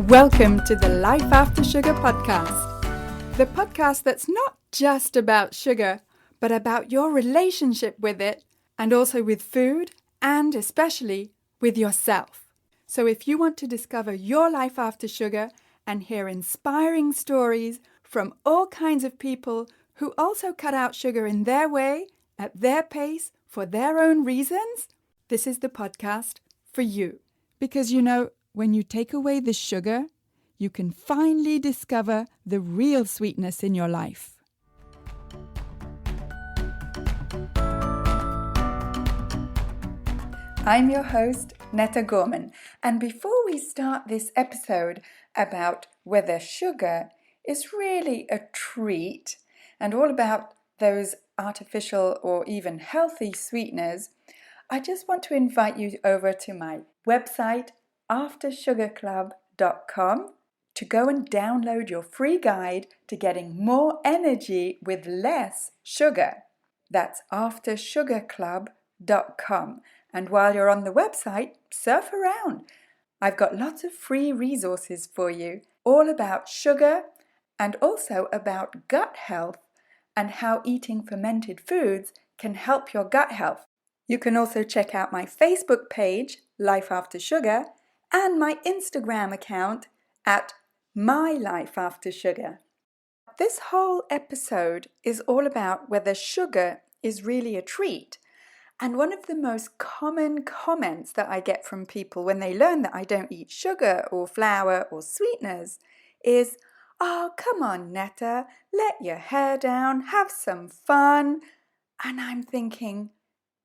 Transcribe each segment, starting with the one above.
Welcome to the Life After Sugar podcast, the podcast that's not just about sugar, but about your relationship with it and also with food and especially with yourself. So if you want to discover your life after sugar and hear inspiring stories from all kinds of people who also cut out sugar in their way, at their pace, for their own reasons, this is the podcast for you. Because when you take away the sugar, you can finally discover the real sweetness in your life. I'm your host, Netta Gorman, and before we start this episode about whether sugar is really a treat and all about those artificial or even healthy sweeteners, I just want to invite you over to my website, aftersugarclub.com, to go and download your free guide to getting more energy with less sugar. That's aftersugarclub.com. And while you're on the website, surf around. I've got lots of free resources for you, all about sugar and also about gut health and how eating fermented foods can help your gut health. You can also check out my Facebook page, Life After Sugar, and my Instagram account at My Life After Sugar. This whole episode is all about whether sugar is really a treat. And one of the most common comments that I get from people when they learn that I don't eat sugar or flour or sweeteners is, "Oh, come on, Netta, let your hair down, have some fun." And I'm thinking,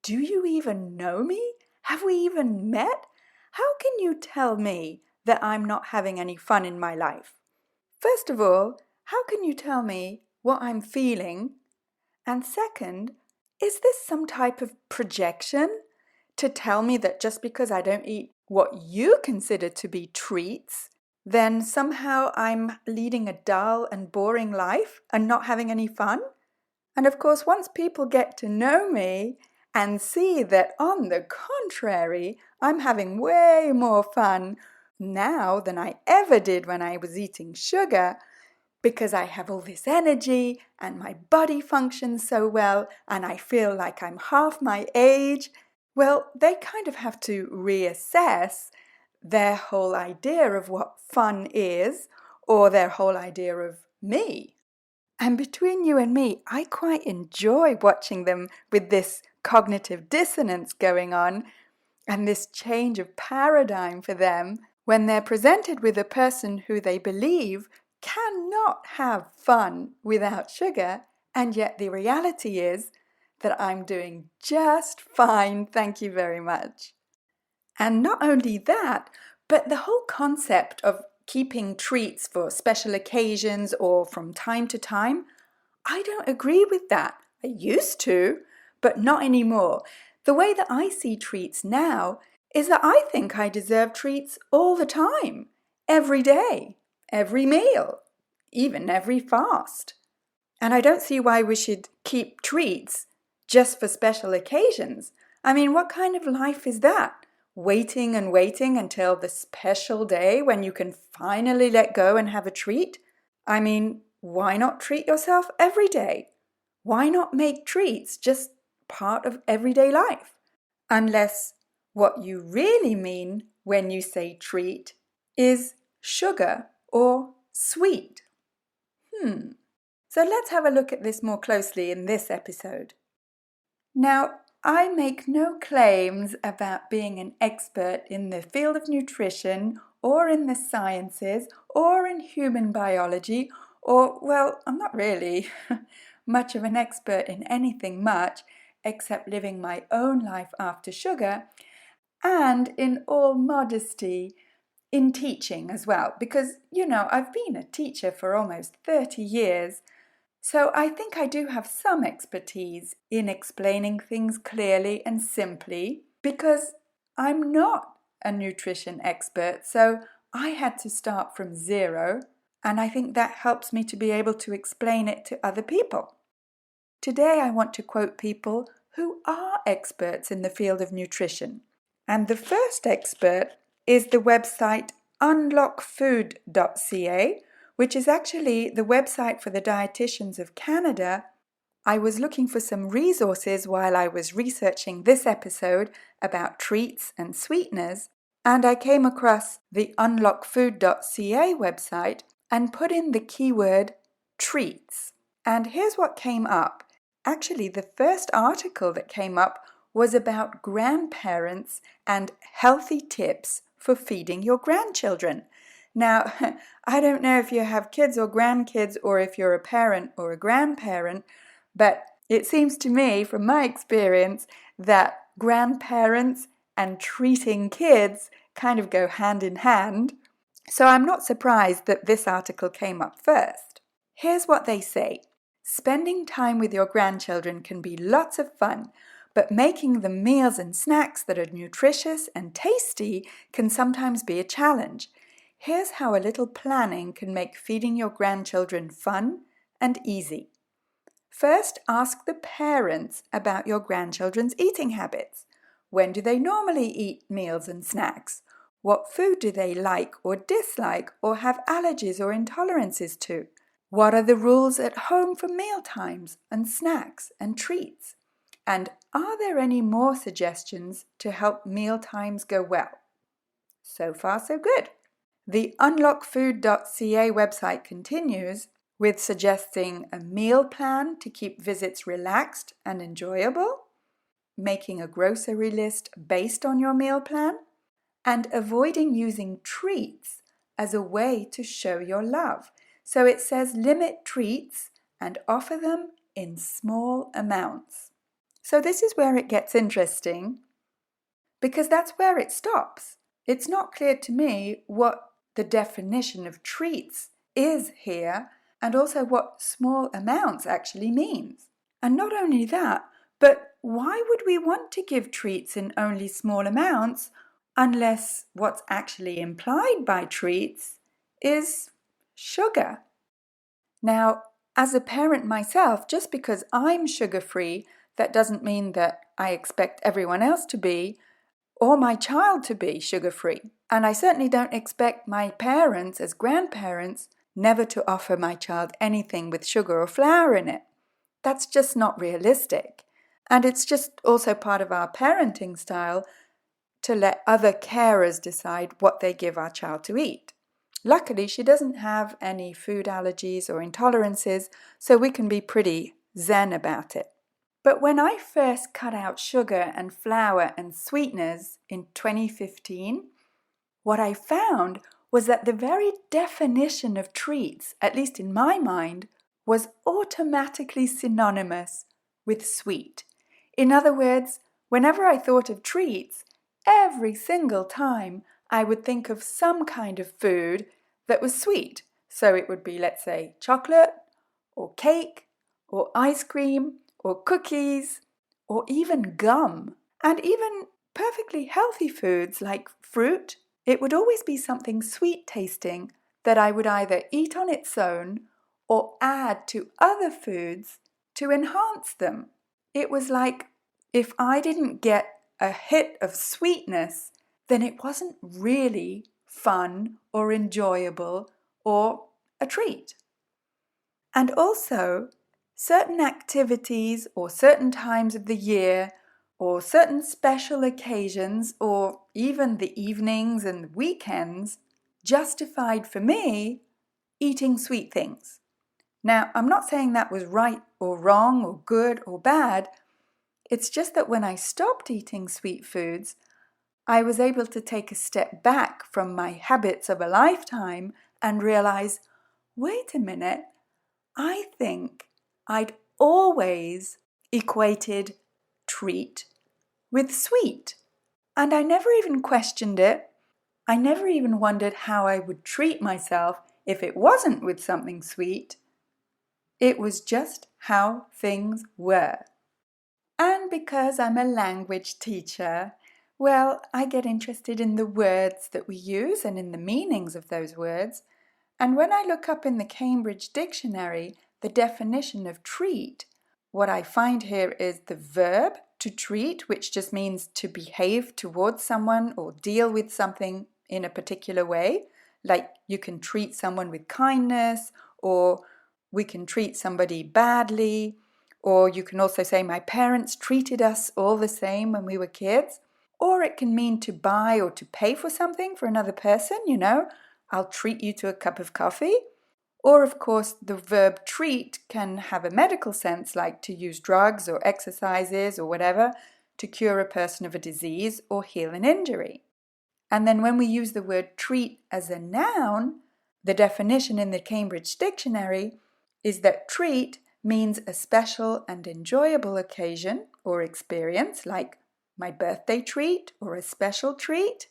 do you even know me? Have we even met? How can you tell me that I'm not having any fun in my life? First of all, how can you tell me what I'm feeling? And second, is this some type of projection to tell me that just because I don't eat what you consider to be treats, then somehow I'm leading a dull and boring life and not having any fun? And of course, once people get to know me and see that on the contrary, I'm having way more fun now than I ever did when I was eating sugar, because I have all this energy and my body functions so well and I feel like I'm half my age, well, they kind of have to reassess their whole idea of what fun is or their whole idea of me. And between you and me, I quite enjoy watching them with this cognitive dissonance going on and this change of paradigm for them when they're presented with a person who they believe cannot have fun without sugar, and yet the reality is that I'm doing just fine, thank you very much. And not only that, but the whole concept of keeping treats for special occasions or from time to time, I don't agree with that. I used to, but not anymore. The way that I see treats now is that I think I deserve treats all the time, every day, every meal, even every fast. And I don't see why we should keep treats just for special occasions. I mean, what kind of life is that? Waiting and waiting until the special day when you can finally let go and have a treat? I mean, why not treat yourself every day? Why not make treats just part of everyday life? Unless what you really mean when you say treat is sugar or sweet. So let's have a look at this more closely in this episode. Now, I make no claims about being an expert in the field of nutrition or in the sciences or in human biology or, well, I'm not really much of an expert in anything much except living my own life after sugar and, in all modesty, in teaching as well, because, I've been a teacher for almost 30 years, so I think I do have some expertise in explaining things clearly and simply, because I'm not a nutrition expert, so I had to start from zero, and I think that helps me to be able to explain it to other people. Today I want to quote people who are experts in the field of nutrition, and the first expert is the website unlockfood.ca, which is actually the website for the dietitians of Canada. I was looking for some resources while I was researching this episode about treats and sweeteners, and I came across the unlockfood.ca website and put in the keyword treats. And here's what came up. Actually, the first article that came up was about grandparents and healthy tips for feeding your grandchildren. Now, I don't know if you have kids or grandkids or if you're a parent or a grandparent, but it seems to me, from my experience, that grandparents and treating kids kind of go hand in hand. So I'm not surprised that this article came up first. Here's what they say. Spending time with your grandchildren can be lots of fun, but making them meals and snacks that are nutritious and tasty can sometimes be a challenge. Here's how a little planning can make feeding your grandchildren fun and easy. First, ask the parents about your grandchildren's eating habits. When do they normally eat meals and snacks? What food do they like or dislike or have allergies or intolerances to? What are the rules at home for meal times and snacks and treats? And are there any more suggestions to help meal times go well? So far, so good. The unlockfood.ca website continues with suggesting a meal plan to keep visits relaxed and enjoyable, making a grocery list based on your meal plan, and avoiding using treats as a way to show your love. So it says limit treats and offer them in small amounts. So this is where it gets interesting, because that's where it stops. It's not clear to me what the definition of treats is here, and also what small amounts actually means. And not only that, but why would we want to give treats in only small amounts unless what's actually implied by treats is sugar? Now, as a parent myself, just because I'm sugar-free, that doesn't mean that I expect everyone else to be, or my child to be sugar-free. And I certainly don't expect my parents, as grandparents, never to offer my child anything with sugar or flour in it. That's just not realistic. And it's just also part of our parenting style to let other carers decide what they give our child to eat. Luckily, she doesn't have any food allergies or intolerances, so we can be pretty zen about it. But when I first cut out sugar and flour and sweeteners in 2015, what I found was that the very definition of treats, at least in my mind, was automatically synonymous with sweet. In other words, whenever I thought of treats, every single time I would think of some kind of food that was sweet. So it would be, let's say, chocolate or cake or ice cream or cookies or even gum. And even perfectly healthy foods like fruit, it would always be something sweet tasting that I would either eat on its own or add to other foods to enhance them. It was like if I didn't get a hit of sweetness, then it wasn't really fun or enjoyable or a treat. And also, certain activities or certain times of the year or certain special occasions or even the evenings and weekends justified for me eating sweet things. Now, I'm not saying that was right or wrong or good or bad. It's just that when I stopped eating sweet foods, I was able to take a step back from my habits of a lifetime and realize, wait a minute, I think I'd always equated treat with sweet. And I never even questioned it. I never even wondered how I would treat myself if it wasn't with something sweet. It was just how things were. And because I'm a language teacher, well, I get interested in the words that we use and in the meanings of those words. And when I look up in the Cambridge Dictionary the definition of treat, what I find here is the verb to treat, which just means to behave towards someone or deal with something in a particular way. Like you can treat someone with kindness, or we can treat somebody badly, or you can also say my parents treated us all the same when we were kids. Or it can mean to buy or to pay for something for another person, I'll treat you to a cup of coffee. Or, of course, the verb treat can have a medical sense, like to use drugs or exercises or whatever to cure a person of a disease or heal an injury. And then when we use the word treat as a noun, the definition in the Cambridge Dictionary is that treat means a special and enjoyable occasion or experience, like my birthday treat or a special treat,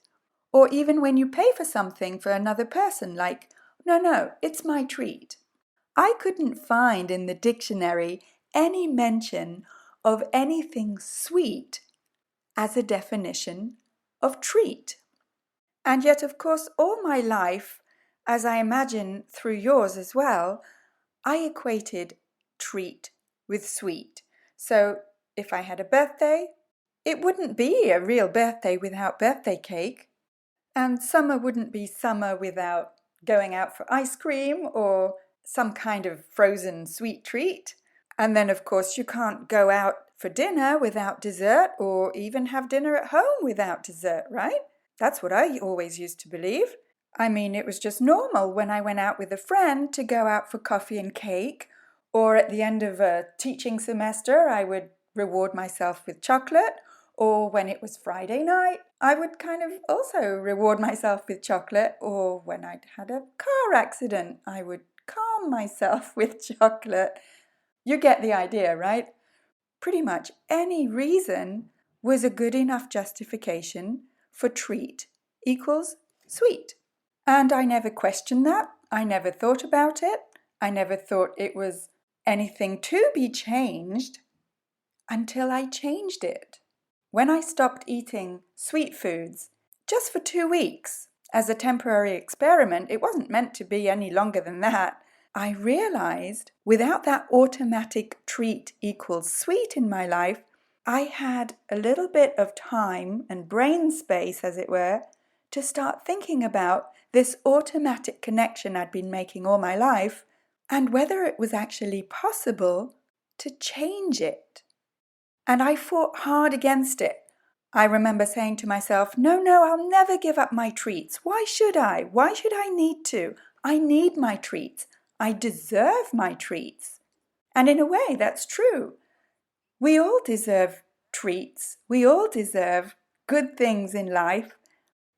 or even when you pay for something for another person, like, no, it's my treat. I couldn't find in the dictionary any mention of anything sweet as a definition of treat. And yet, of course, all my life, as I imagine through yours as well, I equated treat with sweet. So if I had a birthday, it wouldn't be a real birthday without birthday cake. And summer wouldn't be summer without going out for ice cream or some kind of frozen sweet treat. And then, of course, you can't go out for dinner without dessert or even have dinner at home without dessert, right? That's what I always used to believe. I mean, it was just normal when I went out with a friend to go out for coffee and cake, or at the end of a teaching semester, I would reward myself with chocolate, or when it was Friday night, I would kind of also reward myself with chocolate, or when I'd had a car accident, I would calm myself with chocolate. You get the idea, right? Pretty much any reason was a good enough justification for treat equals sweet. And I never questioned that. I never thought about it. I never thought it was anything to be changed until I changed it. When I stopped eating sweet foods, just for 2 weeks, as a temporary experiment, it wasn't meant to be any longer than that, I realized without that automatic treat equals sweet in my life, I had a little bit of time and brain space, as it were, to start thinking about this automatic connection I'd been making all my life and whether it was actually possible to change it. And I fought hard against it. I remember saying to myself, no, I'll never give up my treats. Why should I? Why should I need to? I need my treats. I deserve my treats. And in a way, that's true. We all deserve treats. We all deserve good things in life.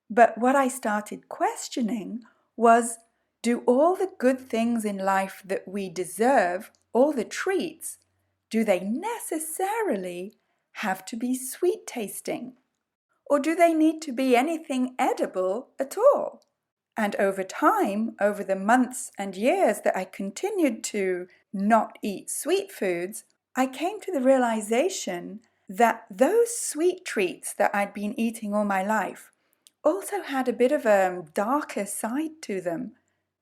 But what I started questioning was, do all the good things in life that we deserve, all the treats, do they necessarily have to be sweet tasting? Or do they need to be anything edible at all? And over time, over the months and years that I continued to not eat sweet foods, I came to the realization that those sweet treats that I'd been eating all my life also had a bit of a darker side to them,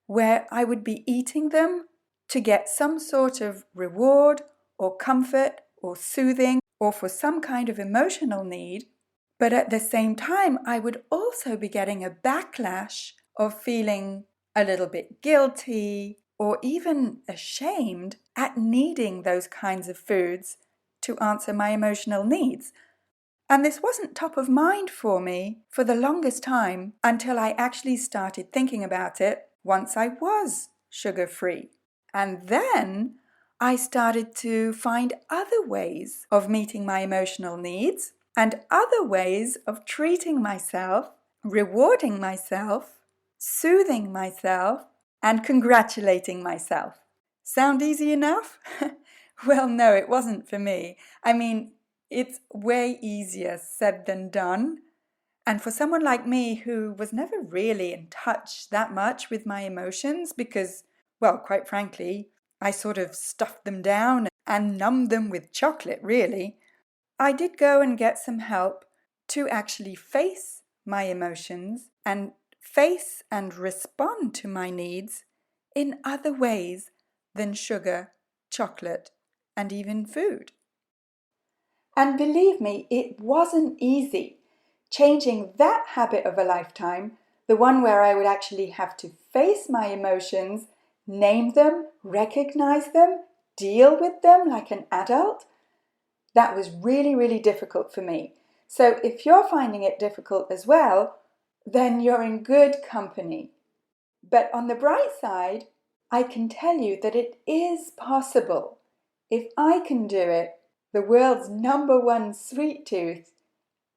where I would be eating them to get some sort of reward or comfort or soothing or for some kind of emotional need. But at the same time, I would also be getting a backlash of feeling a little bit guilty or even ashamed at needing those kinds of foods to answer my emotional needs. And this wasn't top of mind for me for the longest time until I actually started thinking about it once I was sugar-free. And then I started to find other ways of meeting my emotional needs and other ways of treating myself, rewarding myself, soothing myself, and congratulating myself. Sound easy enough? Well, no, it wasn't for me. I mean, it's way easier said than done. And for someone like me who was never really in touch that much with my emotions because, well, quite frankly, I sort of stuffed them down and numbed them with chocolate, really, I did go and get some help to actually face my emotions and face and respond to my needs in other ways than sugar, chocolate, and even food. And believe me, it wasn't easy. Changing that habit of a lifetime the one where I would actually have to face my emotions, name them, recognize them, deal with them like an adult. That was really, really difficult for me. So if you're finding it difficult as well, then you're in good company. But on the bright side, I can tell you that it is possible. If I can do it, the world's #1 sweet tooth,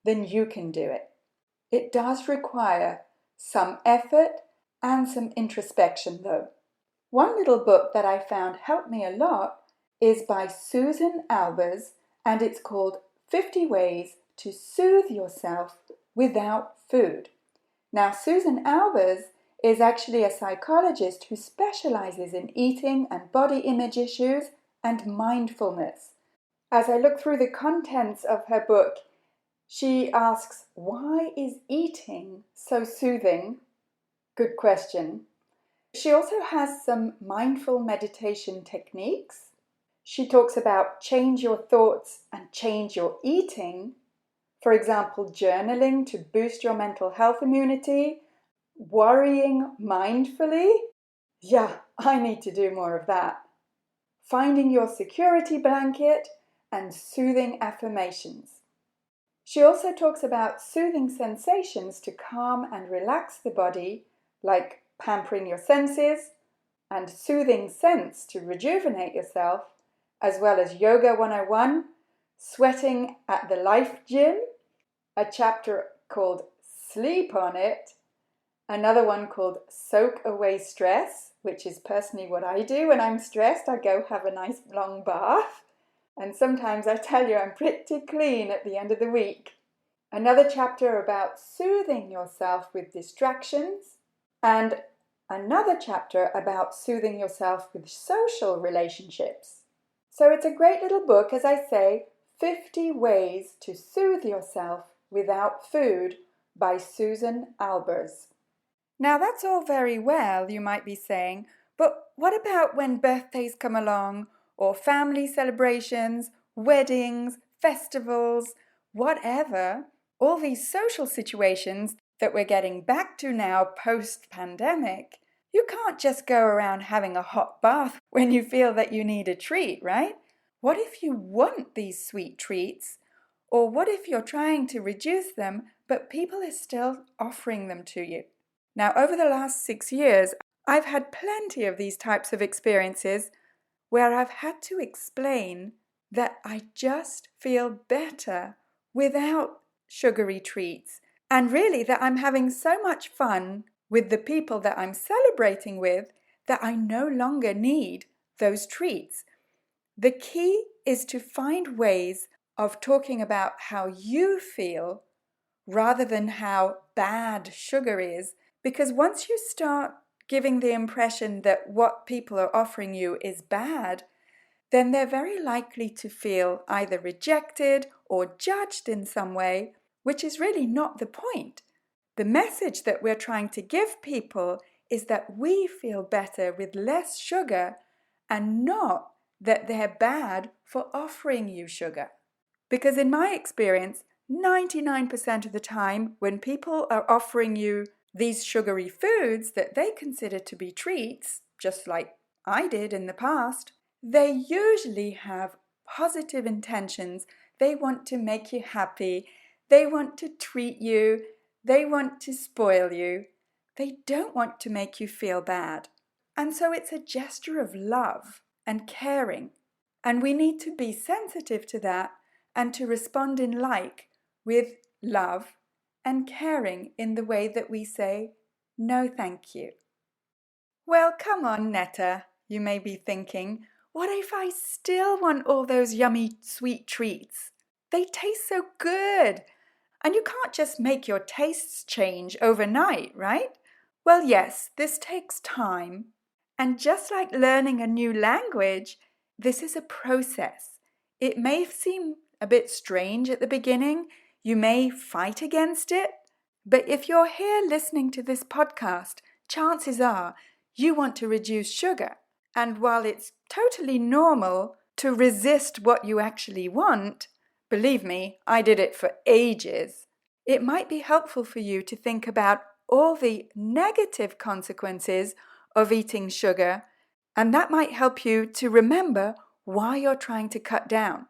then you can do it. It does require some effort and some introspection though. One little book that I found helped me a lot is by Susan Albers, and it's called 50 Ways to Soothe Yourself Without Food. Now, Susan Albers is actually a psychologist who specializes in eating and body image issues and mindfulness. As I look through the contents of her book, she asks, why is eating so soothing? Good question. She also has some mindful meditation techniques. She talks about change your thoughts and change your eating. For example, journaling to boost your mental health immunity, worrying mindfully. Yeah, I need to do more of that. Finding your security blanket and soothing affirmations. She also talks about soothing sensations to calm and relax the body, like pampering your senses, and soothing scents to rejuvenate yourself, as well as Yoga 101, sweating at the Life Gym, a chapter called Sleep on It, another one called Soak Away Stress, which is personally what I do when I'm stressed. I go have a nice long bath, and sometimes I tell you I'm pretty clean at the end of the week. Another chapter about soothing yourself with distractions, and another chapter about soothing yourself with social relationships. So it's a great little book, as I say, 50 Ways to Soothe Yourself Without Food by Susan Albers. Now that's all very well, you might be saying, but what about when birthdays come along, or family celebrations, weddings, festivals, whatever, all these social situations that we're getting back to now post-pandemic? You can't just go around having a hot bath when you feel that you need a treat, right? What if you want these sweet treats? Or what if you're trying to reduce them, but people are still offering them to you? Now, over the last 6 years, I've had plenty of these types of experiences where I've had to explain that I just feel better without sugary treats, and really that I'm having so much fun with the people that I'm celebrating with that I no longer need those treats. The key is to find ways of talking about how you feel rather than how bad sugar is, because once you start giving the impression that what people are offering you is bad, then they're very likely to feel either rejected or judged in some way, which is really not the point. The message that we're trying to give people is that we feel better with less sugar, and not that they're bad for offering you sugar. Because in my experience, 99% of the time when people are offering you these sugary foods that they consider to be treats, just like I did in the past, they usually have positive intentions. They want to make you happy. They want to treat you. They want to spoil you. They don't want to make you feel bad. And so it's a gesture of love and caring. And we need to be sensitive to that and to respond in like with love and caring in the way that we say, no thank you. Well, come on, Netta, you may be thinking, what if I still want all those yummy sweet treats? They taste so good. And you can't just make your tastes change overnight, right? Well, yes, this takes time. And just like learning a new language, this is a process. It may seem a bit strange at the beginning. You may fight against it. But if you're here listening to this podcast, chances are you want to reduce sugar. And while it's totally normal to resist what you actually want, believe me, I did it for ages. It might be helpful for you to think about all the negative consequences of eating sugar, and that might help you to remember why you're trying to cut down.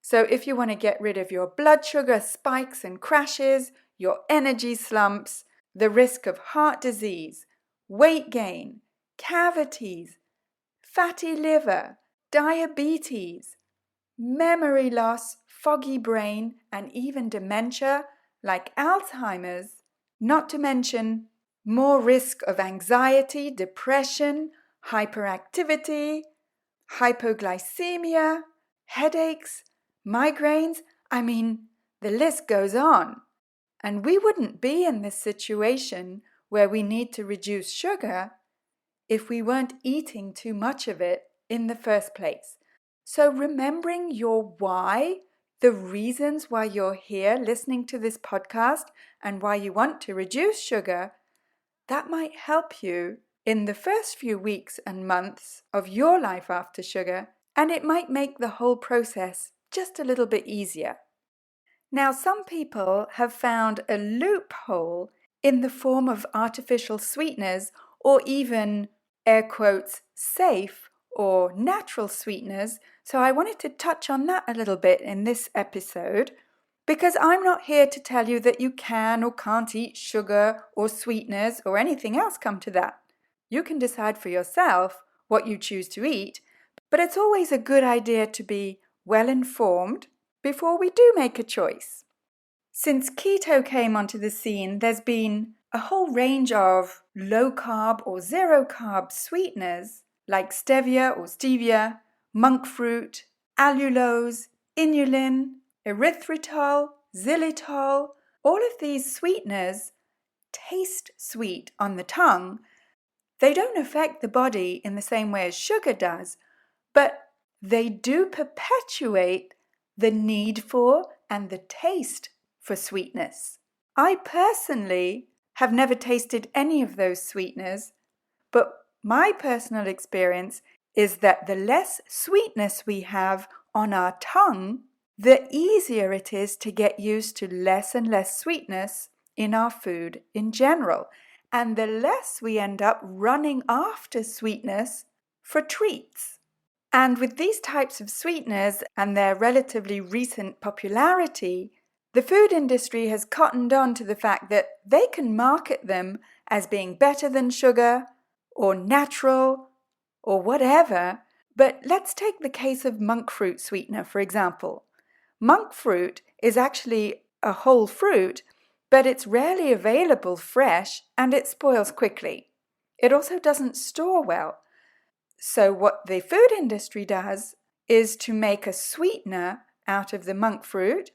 So if you want to get rid of your blood sugar spikes and crashes, your energy slumps, the risk of heart disease, weight gain, cavities, fatty liver, diabetes, memory loss, foggy brain, and even dementia like Alzheimer's, not to mention more risk of anxiety, depression, hyperactivity, hypoglycemia, headaches, migraines. I mean, the list goes on. And we wouldn't be in this situation where we need to reduce sugar if we weren't eating too much of it in the first place. So remembering your why, the reasons why you're here listening to this podcast and why you want to reduce sugar, that might help you in the first few weeks and months of your life after sugar, and it might make the whole process just a little bit easier. Now, some people have found a loophole in the form of artificial sweeteners or even, air quotes, safe or natural sweeteners. So I wanted to touch on that a little bit in this episode, because I'm not here to tell you that you can or can't eat sugar or sweeteners or anything else come to that. You can decide for yourself what you choose to eat, but it's always a good idea to be well informed before we do make a choice. Since keto came onto the scene, there's been a whole range of low-carb or zero-carb sweeteners like stevia, monk fruit, allulose, inulin, erythritol, xylitol. All of these sweeteners taste sweet on the tongue. They don't affect the body in the same way as sugar does, but they do perpetuate the need for and the taste for sweetness. I personally have never tasted any of those sweeteners, but my personal experience is that the less sweetness we have on our tongue, the easier it is to get used to less and less sweetness in our food in general, and the less we end up running after sweetness for treats. And with these types of sweeteners and their relatively recent popularity, the food industry has cottoned on to the fact that they can market them as being better than sugar or natural or whatever. But let's take the case of monk fruit sweetener, for example. Monk fruit is actually a whole fruit, but it's rarely available fresh and it spoils quickly. It also doesn't store well. So what the food industry does is to make a sweetener out of the monk fruit.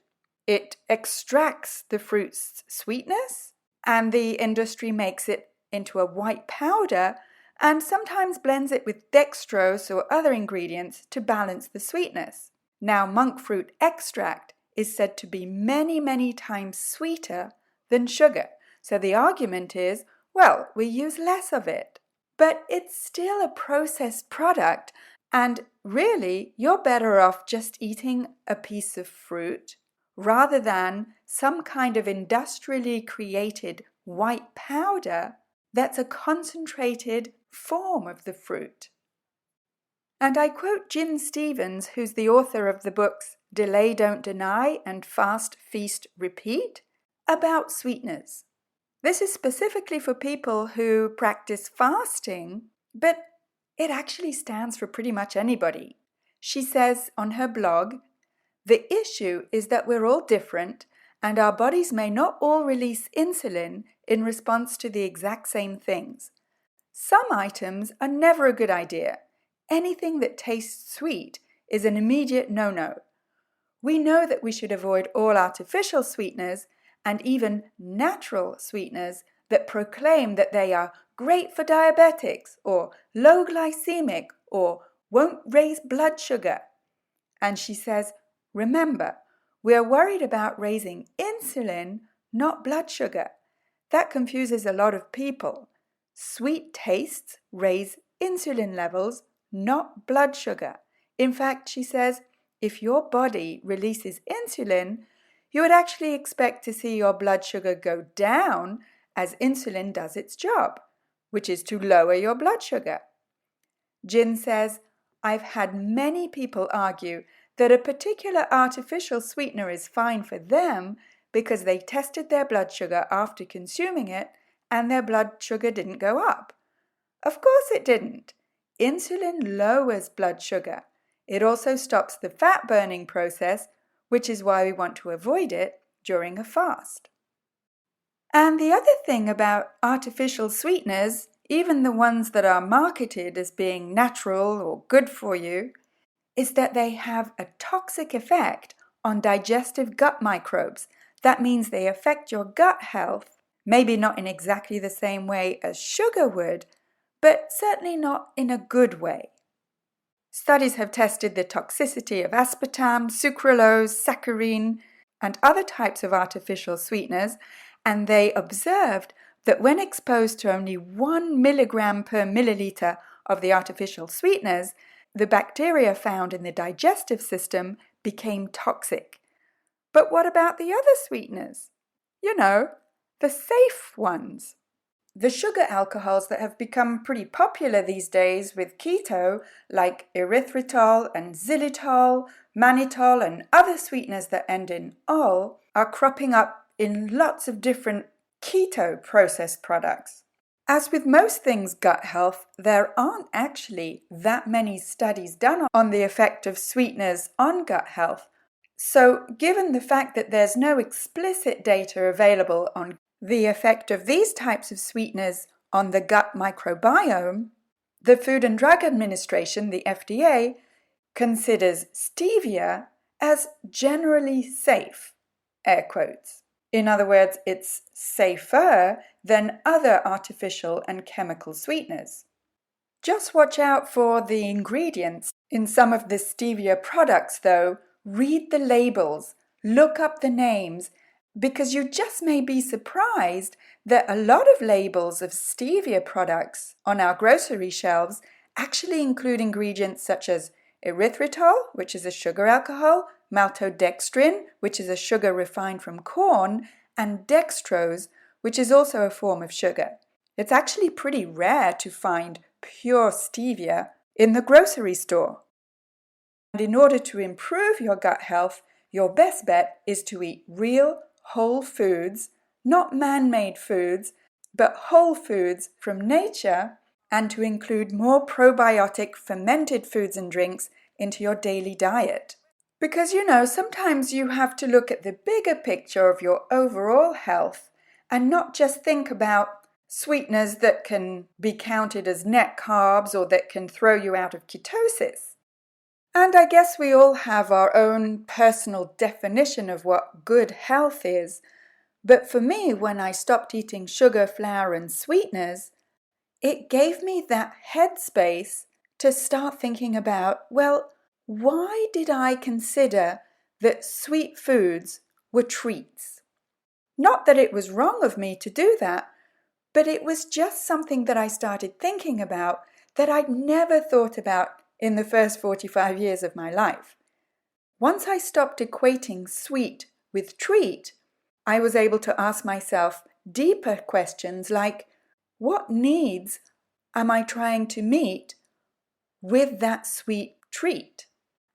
It extracts the fruit's sweetness, and the industry makes it into a white powder and sometimes blends it with dextrose or other ingredients to balance the sweetness. Now, monk fruit extract is said to be many, many times sweeter than sugar. So the argument is, well, we use less of it. But it's still a processed product, and really, you're better off just eating a piece of fruit rather than some kind of industrially created white powder that's a concentrated form of the fruit. And I quote Gin Stephens, who's the author of the books Delay, Don't Deny and Fast, Feast, Repeat, about sweeteners. This is specifically for people who practice fasting, but it actually stands for pretty much anybody. She says on her blog, "The issue is that we're all different and our bodies may not all release insulin in response to the exact same things. Some items are never a good idea. Anything that tastes sweet is an immediate no-no. We know that we should avoid all artificial sweeteners and even natural sweeteners that proclaim that they are great for diabetics or low glycemic or won't raise blood sugar." And she says, remember, we are worried about raising insulin, not blood sugar. That confuses a lot of people. Sweet tastes raise insulin levels, not blood sugar. In fact, she says, if your body releases insulin, you would actually expect to see your blood sugar go down as insulin does its job, which is to lower your blood sugar. Jin says, I've had many people argue that a particular artificial sweetener is fine for them because they tested their blood sugar after consuming it and their blood sugar didn't go up. Of course it didn't. Insulin lowers blood sugar. It also stops the fat burning process, which is why we want to avoid it during a fast. And the other thing about artificial sweeteners, even the ones that are marketed as being natural or good for you, is that they have a toxic effect on digestive gut microbes. That means they affect your gut health, maybe not in exactly the same way as sugar would, but certainly not in a good way. Studies have tested the toxicity of aspartame, sucralose, saccharin, and other types of artificial sweeteners, and they observed that when exposed to only 1 milligram per milliliter of the artificial sweeteners, the bacteria found in the digestive system became toxic. But what about the other sweeteners? You know, the safe ones. The sugar alcohols that have become pretty popular these days with keto, like erythritol and xylitol, mannitol, and other sweeteners that end in -ol, are cropping up in lots of different keto processed products. As with most things gut health, there aren't actually that many studies done on the effect of sweeteners on gut health. So, given the fact that there's no explicit data available on the effect of these types of sweeteners on the gut microbiome, the Food and Drug Administration, the FDA, considers stevia as generally safe, air quotes. In other words, it's safer than other artificial and chemical sweeteners. Just watch out for the ingredients in some of the stevia products, though. Read the labels, look up the names, because you just may be surprised that a lot of labels of stevia products on our grocery shelves actually include ingredients such as erythritol, which is a sugar alcohol, maltodextrin, which is a sugar refined from corn, and dextrose, which is also a form of sugar. It's actually pretty rare to find pure stevia in the grocery store. And in order to improve your gut health, your best bet is to eat real, whole foods, not man-made foods, but whole foods from nature, and to include more probiotic fermented foods and drinks into your daily diet. Because, sometimes you have to look at the bigger picture of your overall health and not just think about sweeteners that can be counted as net carbs or that can throw you out of ketosis. And I guess we all have our own personal definition of what good health is. But for me, when I stopped eating sugar, flour, and sweeteners, it gave me that headspace to start thinking about, well, why did I consider that sweet foods were treats? Not that it was wrong of me to do that, but it was just something that I started thinking about that I'd never thought about in the first 45 years of my life. Once I stopped equating sweet with treat, I was able to ask myself deeper questions like, what needs am I trying to meet with that sweet treat?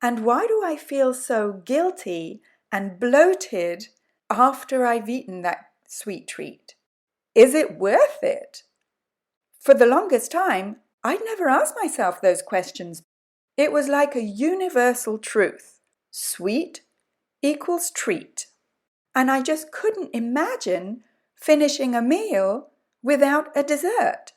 And why do I feel so guilty and bloated after I've eaten that sweet treat? Is it worth it? For the longest time, I'd never asked myself those questions. It was like a universal truth. Sweet equals treat. And I just couldn't imagine finishing a meal without a dessert.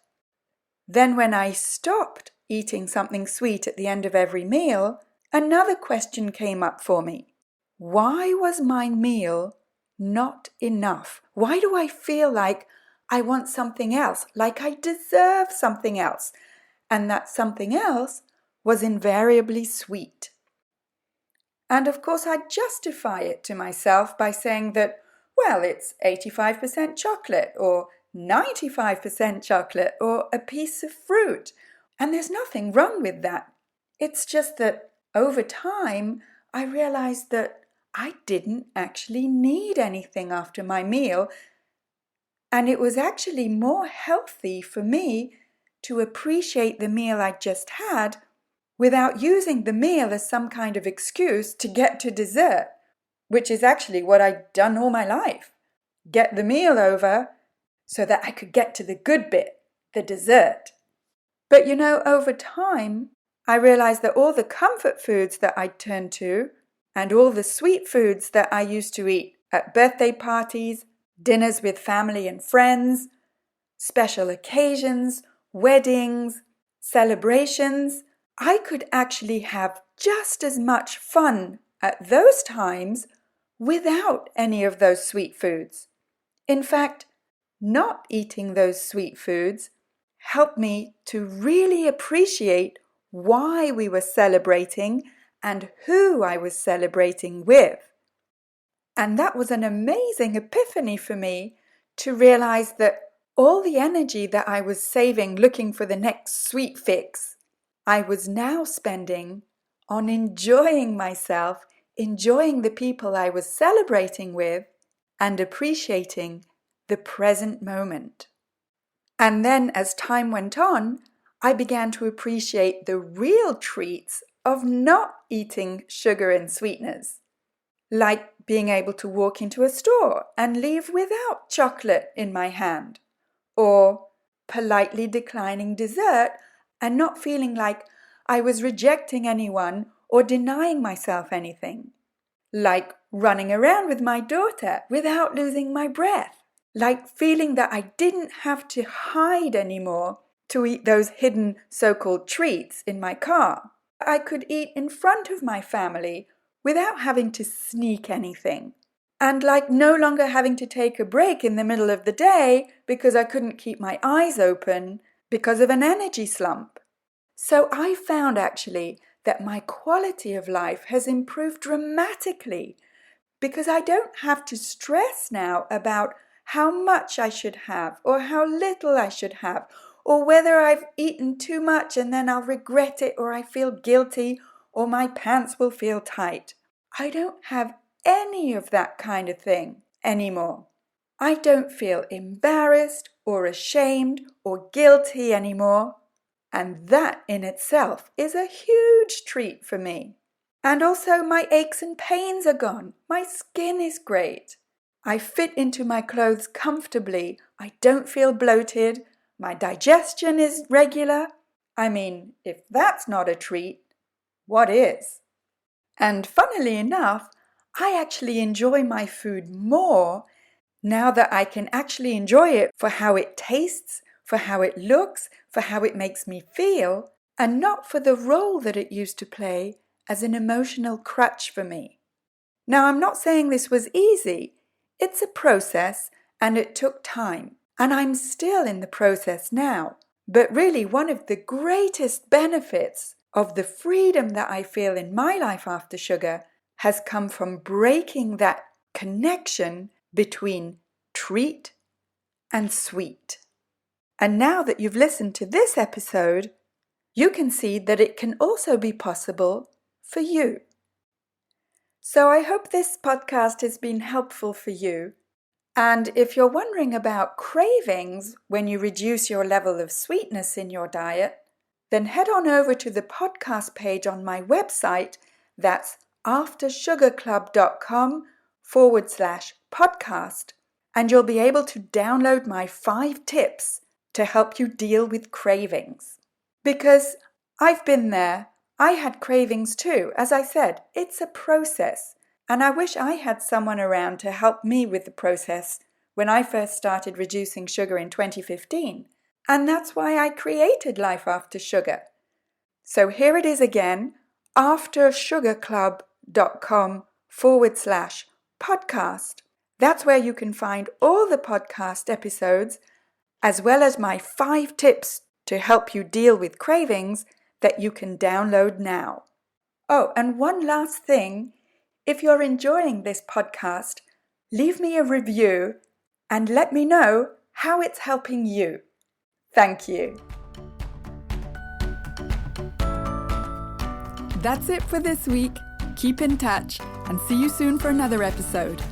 Then when I stopped eating something sweet at the end of every meal, another question came up for me. Why was my meal not enough? Why do I feel like I want something else, like I deserve something else? And that something else was invariably sweet. And of course, I'd justify it to myself by saying that, well, it's 85% chocolate or 95% chocolate or a piece of fruit. And there's nothing wrong with that. It's just that over time, I realized that I didn't actually need anything after my meal. And it was actually more healthy for me to appreciate the meal I just had without using the meal as some kind of excuse to get to dessert, which is actually what I'd done all my life. Get the meal over so that I could get to the good bit, the dessert. But over time, I realized that all the comfort foods that I'd turned to and all the sweet foods that I used to eat at birthday parties, dinners with family and friends, special occasions, weddings, celebrations, I could actually have just as much fun at those times without any of those sweet foods. In fact, not eating those sweet foods helped me to really appreciate why we were celebrating and who I was celebrating with. And that was an amazing epiphany for me to realize that all the energy that I was saving looking for the next sweet fix, I was now spending on enjoying myself, enjoying the people I was celebrating with, and appreciating the present moment. And then as time went on, I began to appreciate the real treats of not eating sugar and sweeteners, like being able to walk into a store and leave without chocolate in my hand, or politely declining dessert and not feeling like I was rejecting anyone or denying myself anything, like running around with my daughter without losing my breath, like feeling that I didn't have to hide anymore to eat those hidden so-called treats in my car. I could eat in front of my family without having to sneak anything, and like no longer having to take a break in the middle of the day because I couldn't keep my eyes open because of an energy slump. So I found actually that my quality of life has improved dramatically because I don't have to stress now about how much I should have or how little I should have, or whether I've eaten too much and then I'll regret it, or I feel guilty, or my pants will feel tight. I don't have any of that kind of thing anymore. I don't feel embarrassed or ashamed or guilty anymore. And that in itself is a huge treat for me. And also my aches and pains are gone. My skin is great. I fit into my clothes comfortably. I don't feel bloated. My digestion is regular. I mean, if that's not a treat, what is? And funnily enough, I actually enjoy my food more now that I can actually enjoy it for how it tastes, for how it looks, for how it makes me feel, and not for the role that it used to play as an emotional crutch for me. Now, I'm not saying this was easy. It's a process and it took time. And I'm still in the process now. But really, one of the greatest benefits of the freedom that I feel in my life after sugar has come from breaking that connection between treat and sweet. And now that you've listened to this episode, you can see that it can also be possible for you. So I hope this podcast has been helpful for you. And if you're wondering about cravings when you reduce your level of sweetness in your diet, then head on over to the podcast page on my website. That's aftersugarclub.com/podcast. And you'll be able to download my 5 tips to help you deal with cravings. Because I've been there. I had cravings too. As I said, it's a process. And I wish I had someone around to help me with the process when I first started reducing sugar in 2015. And that's why I created Life After Sugar. So here it is again, aftersugarclub.com/podcast. That's where you can find all the podcast episodes, as well as my 5 tips to help you deal with cravings that you can download now. Oh, and one last thing. If you're enjoying this podcast, leave me a review and let me know how it's helping you. Thank you. That's it for this week. Keep in touch and see you soon for another episode.